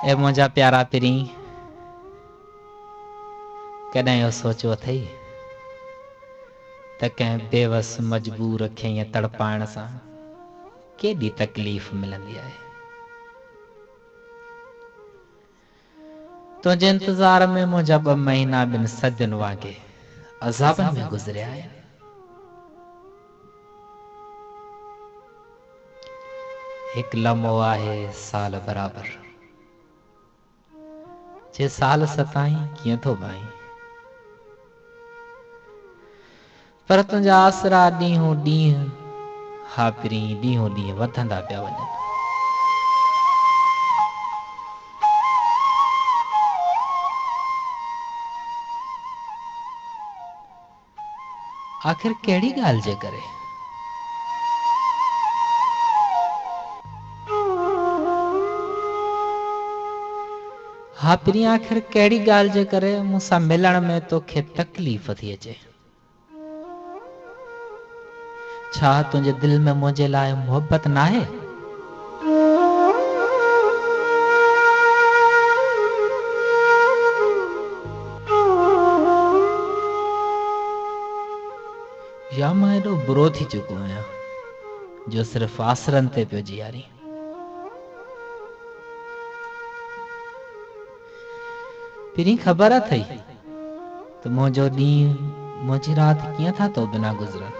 ए मुंहिंजा प्यारा पिरी, कॾहिं इहो सोचियो अथई त कंहिं बेवस मजबूर खे ईअं तड़पाइण सां केॾी तकलीफ़ मिलंदी आहे। तुंहिंजे इंतज़ार में मुंहिंजा 2 महीना 2 सदियुनि वांगे अज़ाबनि में गुज़रिया आहिनि। हिकु लम्हो आहे साल बराबर, जे साल सताईं कीअं थो भाई, पर तुंहिंजा आसरा ॾींहों ॾींहुं हा पिरी ॾींहों ॾींहुं वधंदा पिया वञनि। आखिर कहिड़ी ॻाल्हि जे करे? हा पिरी, आखिर कहिड़ी ॻाल्हि जे करे मूंसां मिलण में तोखे तकलीफ़ थी अचे? छा तुंहिंजे दिल में मुंहिंजे लाइ मोहबत नाहे? या मां एॾो बुरो थी चुको आहियां जो सिर्फ़ आसरनि ते पियो जीआरी। पिरी ख़बर अथई त मुंहिंजो ॾींहुं मुंहिंजी राति कीअं था तो बिना गुज़रनि।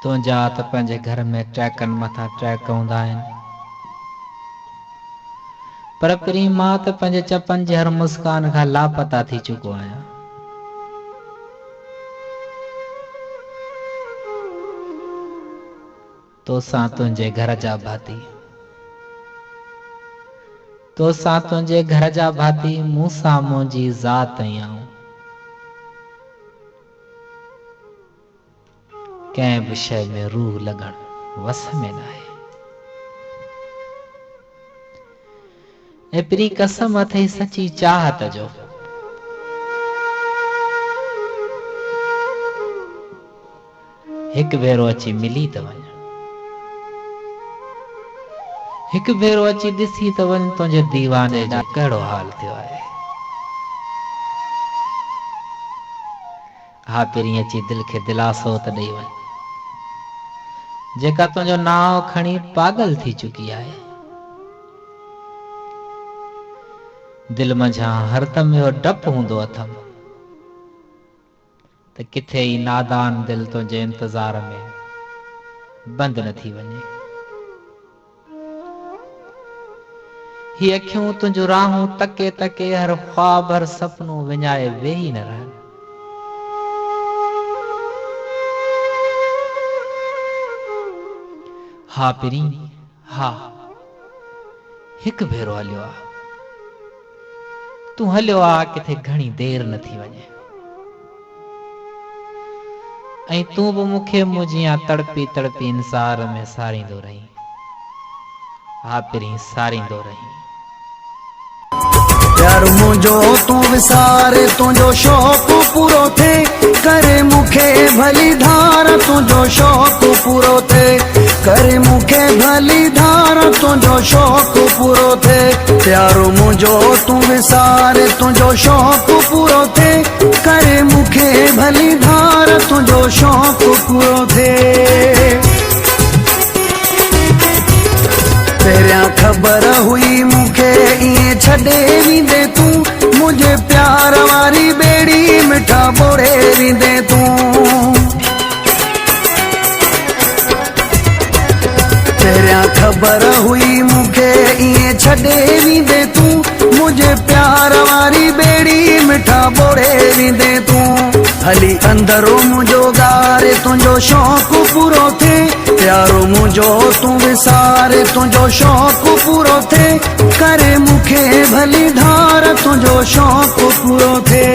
तुंहिंजा त पंहिंजे घर में ट्रैकनि मथां ट्रैक हूंदा आहिनि, पर पिरी मां त पंहिंजे चपनि जे हर मुस्कान खां लापता थी चुको आहियां। तोसां तुंहिंजे घर जा भाती, तोसां तुंहिंजे घर जा भाती मूंसां मुंहिंजी ज़ात ई आऊं। कंहिं बि शइ में रूह लॻण वस में न आहे। ऐं पिरी कसम अथई सची चाहत जो, हिकु भेरो अची मिली त वञ, हिकु भेरो अची ॾिसी त वञ तुंहिंजे दीवाने जो कहिड़ो हाल थियो आहे। हा पिरी अची दिल खे दिलासो त ॾेई वञ, जेका तुंहिंजो नाव खणी पागल थी चुकी आहे। दिल मंझां हरदम इहो डपु हूंदो अथमि त किथे ई नादान दिल तुंहिंजे इंतज़ार में बंदि न थी वञे। ही अखियूं तुंहिंजूं राहूं तके तके हर ख्वाब हर सपनो विञाए वेही न रहनि। हा पिरी, हा हिकु भेरो हलियो आ, तूं हलियो आ किथे घणी देर न थी वञे, ऐं तूं बि मूंखे मुंहिंजी तड़पी तड़पी इंसार में सारींदो रही। हा पिरी सारींदो रही। प्यार मुंहिंजो तूं विसारे, तुंहिंजो शौक़ पूरो थे, करे मूंखे भली धार तुंहिंजो शौक़ पूरो थे, करे मूंखे भली धार तुंहिंजो शौक़ पूरो थे। प्यार मुंहिंजो तूं विसारे, तुंहिंजो शौक़ पूरो थे, करे मूंखे भली धार तुंहिंजो शौक़ पूरो थे। पहिरियां ख़बर हुई मूंखे ईअं छॾे वेंदे तूं, मुंहिंजे प्यार वारी ॿेड़ी मिठा ॿोड़े वेंदे तूं। पहिरियां ख़बर हुई मूंखे ईअं छॾे वेंदे तूं, मुंहिंजे प्यार वारी ॿेड़ी मिठा ॿोड़े वेंदे तूं। हली अंदरो मुंहिंजो गारे तुंहिंजो शौक़ पूरो थे, प्यारो मुंहिंजो तूं विसारे तुंहिंजो शौक़ पूरो थे, करे मूंखे भली धार तुंहिंजो शौक़ पूरो थे।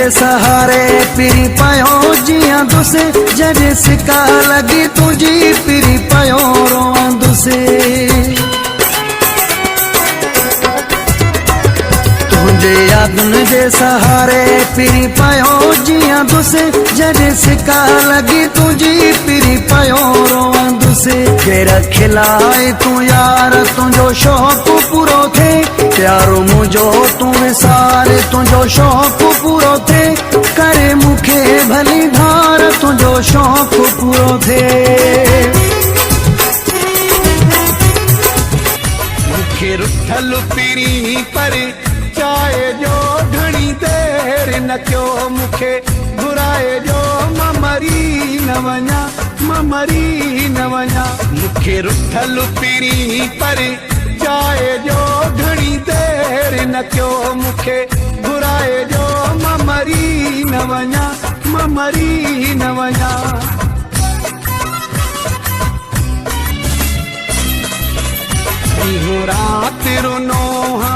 जे सहारे पिरी पयो जियां दुसे जॾहिं सिका लगी तुझी पिरी पयो रोआं दुसे तुझे यादुनि जे सहारे पिरी पयो जियां दुसे जॾहिं सिका लगी तुझी पिरी पयो रोआं दुसे केर खिलाए तूं यार तुंहिंजो शौक़ु पूरो थिए प्यारो मुंहिंजो तूं विसारे तुंहिंजो शौक़ु पूरो थिए करे मूंखे भली धार तुंहिंजो शौक़ु पूरो थिए मूंखे रुठल पिरी पर चाहे जो घणी देर न कयो मूंखे घुराए जो मां मरी न वञा मां मरी न वञा मूंखे रुठल पिरी पर चाहे जो घणी देर न कयो मूंखे घुराए जो मां मरी न वञा मां मरी न वञा ॾींहुं राति रुनो हा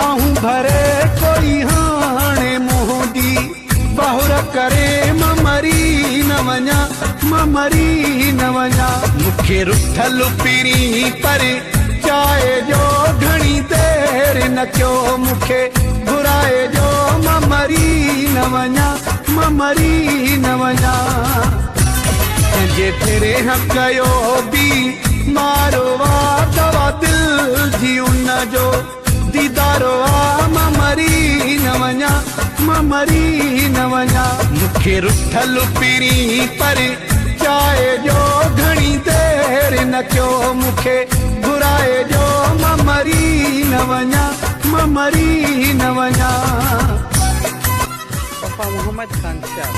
आहूं भरे कोई हाणे मोहदी बहुर करे मां मरी न वञा मां मरी न वञा मूंखे रुठल पिरी पर चाहे जो घणी देर न कयो मूंखे घुराए जो मां मरी न वञा मां मरी न वञा जे तेरे हक़ कयो बि मारो आ दवा दिल जी उन जो दीदारो आ मां मरी न वञा मां मरी न वञा मूंखे रुठल पिरी पर चाहे जो घणी देर न कयो मूंखे घुराए जो मां मरी न वञा मां मरी न वञा। Bapak Muhammad Khan Syah